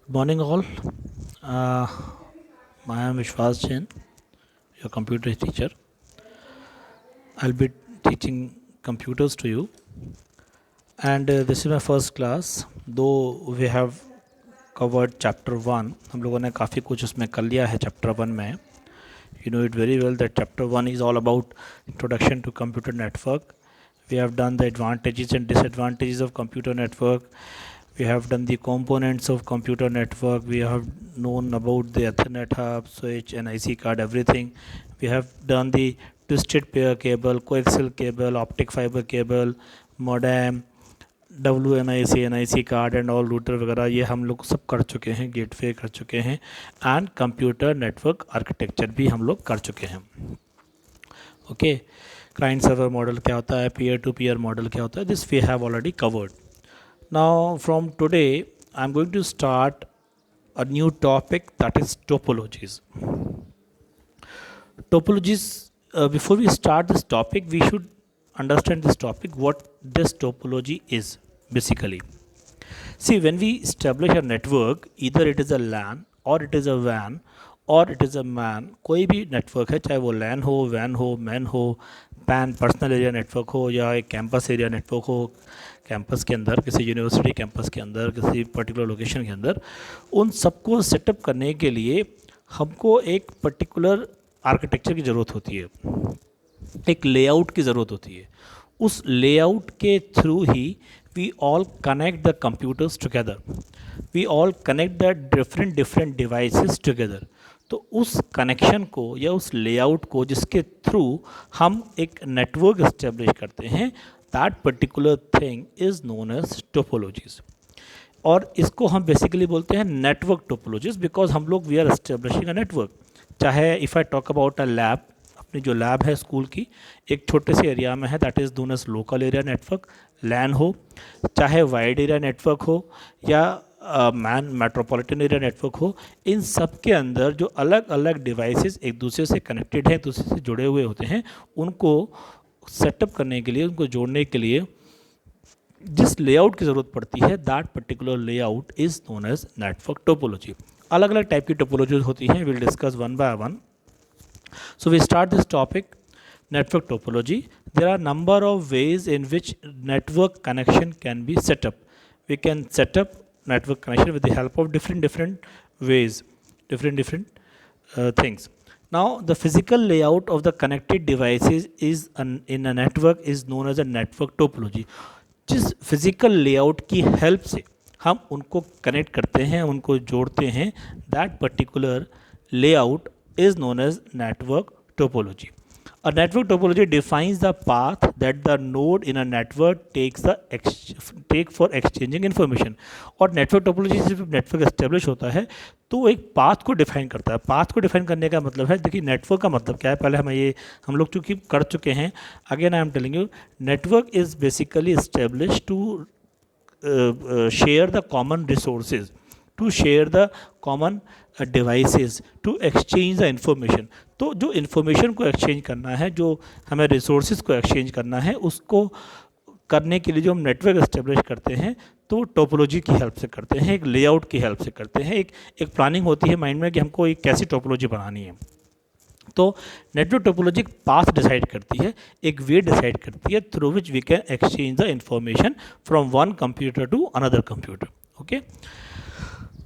Good morning, all. Uh, I am Vishwas Jain, your computer teacher. I'll be teaching computers to you, and this is my first class. Though we have covered chapter 1, हम लोगों ने काफ़ी कुछ उसमें कर लिया है chapter 1 में. You know it very well that chapter 1 is all about introduction to computer network. We have done the advantages and disadvantages of computer network. We have done the components of computer network. We have known about the Ethernet hub, switch, and IC card, everything. We have done the twisted pair cable, coaxial cable, optic fiber cable, modem, WNIC, NIC card and all router वगैरह ये हम लोग सब कर चुके हैं, gateway कर चुके हैं, एंड कंप्यूटर नेटवर्क आर्किटेक्चर भी हम लोग कर चुके हैं. ओके, क्लाइंट सर्वर मॉडल क्या होता है, पीयर टू पीयर मॉडल क्या होता है, this we have already covered. Now from today I am going to start a new topic, that is topologies. Before we start this topic, we should understand this topic, what this topology is basically. See, when we establish a network, either it is a LAN or it is a WAN or it is a MAN, कोई भी network है, चाहे वो LAN हो, WAN हो, MAN हो, PAN personal area network हो, या एक कैंपस एरिया नेटवर्क हो, कैंपस के अंदर, किसी यूनिवर्सिटी कैंपस के अंदर, किसी पर्टिकुलर लोकेशन के अंदर, उन सबको सेटअप करने के लिए हमको एक पर्टिकुलर आर्किटेक्चर की ज़रूरत होती है, एक लेआउट की ज़रूरत होती है. उस लेआउट के थ्रू ही we all connect the computers together, we all connect the different devices together. तो उस कनेक्शन को या उस लेआउट को जिसके थ्रू हम एक नेटवर्क इस्टेब्लिश करते हैं, that particular thing is known as topologies. और इसको हम बेसिकली बोलते हैं नेटवर्क टोपोलॉजीज, बिकॉज हम लोग we are establishing a network. चाहे if I talk about a lab, अपनी जो लैब है स्कूल की, एक छोटे से एरिया में है, that is known as local area network, LAN हो, चाहे वाइड एरिया नेटवर्क हो, या मेट्रोपॉलिटन एरिया नेटवर्क हो. इन सब के अंदर जो अलग अलग डिवाइसेस एक दूसरे से कनेक्टेड हैं, एक दूसरे से जुड़े हुए होते हैं, उनको सेटअप करने के लिए, उनको जोड़ने के लिए जिस लेआउट की ज़रूरत पड़ती है, that particular layout is known as network topology. अलग अलग टाइप की टोपोलॉजी होती हैं, will discuss one by one. So we start this topic, network topology. There are number of ways in which network connection can be set up. We can set up network connection with the help of different ways, different things. Now the physical layout of the connected devices is in a network is known as a network topology. जिस physical layout की help से हम उनको connect करते हैं, उनको जोड़ते हैं, that particular layout is known as network topology. A network topology defines the path that the node in a network take for exchanging information. और network topology जब नेटवर्क एस्टेब्लिश होता है तो एक पाथ को डिफाइन करता है. पाथ को डिफाइन करने का मतलब है, देखिए नेटवर्क का मतलब क्या है, पहले हम लोग चूँकि कर चुके हैं. Again I am telling you, network is basically establish to share the common resources, to share the common devices, to exchange the information. तो जो इन्फॉर्मेशन को एक्सचेंज करना है, जो हमें रिसोर्सेज को एक्सचेंज करना है, उसको करने के लिए जो हम नेटवर्क इस्टेब्लिश करते हैं, तो टोपोलॉजी की हेल्प से करते हैं, एक लेआउट की हेल्प से करते हैं. एक प्लानिंग होती है माइंड में कि हमको एक कैसी टोपोलॉजी बनानी है. तो नेटवर्क टोपोलॉजी पाथ डिसाइड करती है, एक वे डिसाइड करती है through which we can exchange the information from one computer to another computer. Okay,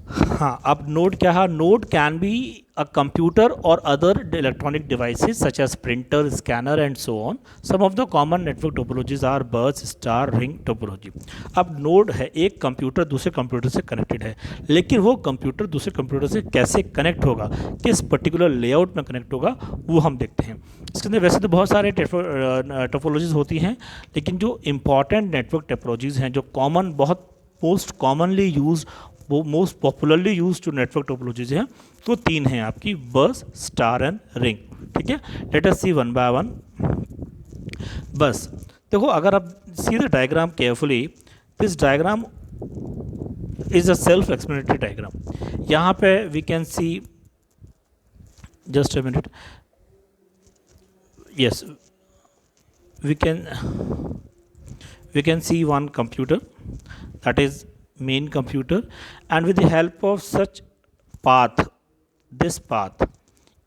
हाँ, अब नोड क्या है? Node can be a computer और other electronic devices such as printer, scanner and so on. Some of the common network topologies are bus, star, ring topology. अब node है, एक computer दूसरे computer से कनेक्टेड है, लेकिन वो कंप्यूटर दूसरे कंप्यूटर से कैसे कनेक्ट होगा, किस पर्टिकुलर लेआउट में कनेक्ट होगा, वो हम देखते हैं. इसके अंदर वैसे तो बहुत सारे टोपोलॉजीज होती हैं, लेकिन जो इंपॉर्टेंट नेटवर्क टोपोलॉजीज हैं, जो कॉमन, बहुत मोस्ट कॉमनली यूज, वो most popularly use to network topologies हैं, तो तीन हैं आपकी, बस, स्टार एंड रिंग. ठीक है, let us see one by one. बस देखो, अगर आप see the diagram carefully, this diagram is a self explanatory diagram. यहाँ पे we can see, just a minute, yes, we can see one computer, that is main computer, and with the help of such path, this path,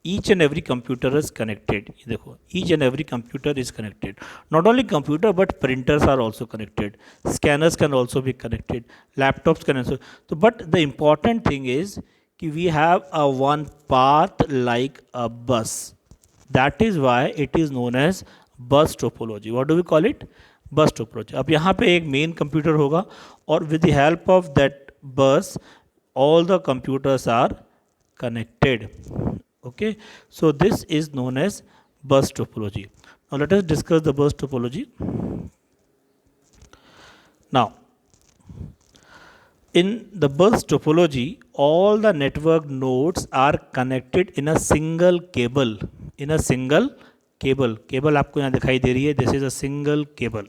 each and every computer is connected. ये देखो, each and every computer is connected. Not only computer but printers are also connected. Scanners can also be connected. Laptops can also. So, but the important thing is कि we have a one path like a bus. That is why it is known as bus topology. What do we call it? Bus topology. अब यहाँ पे एक main computer होगा और with the help of that bus, all the computers are connected. Okay, so this is known as bus topology. Now let us discuss the bus topology. Now, in the bus topology, all the network nodes are connected in a single cable. In a single cable. Cable आपको यहाँ दिखाई दे रही है. This is a single cable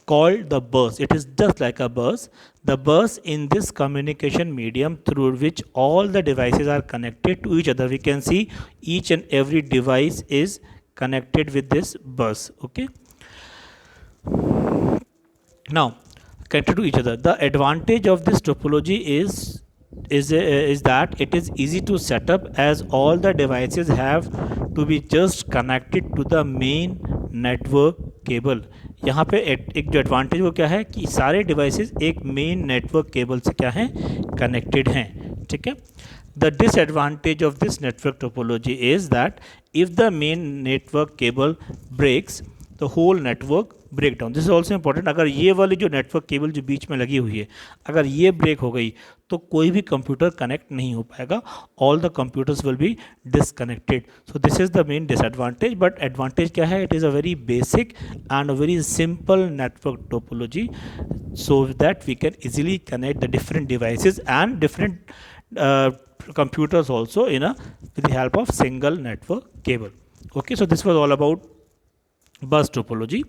called the bus. It is just like a bus. The bus in this communication medium through which all the devices are connected to each other. We can see each and every device is connected with this bus. Okay. Now, connected to each other. The advantage of this topology is that it is easy to set up, as all the devices have to be just connected to the main network cable. यहाँ पे एक जो advantage वो क्या है कि सारे devices एक मेन नेटवर्क केबल से क्या हैं, कनेक्टेड हैं. ठीक है. The disadvantage of this network topology is that if the main network cable breaks, the whole network break down. This is also important. अगर ये वाली जो नेटवर्क केबल जो बीच में लगी हुई है, अगर ये ब्रेक हो गई तो कोई भी कंप्यूटर कनेक्ट नहीं हो पाएगा. All the computers will be disconnected. So this is the main disadvantage. But advantage क्या है? It is a very basic and a very simple network topology, so that we can easily connect the different devices and different computers also with the help of single network cable. Okay, so this was all about bus topology.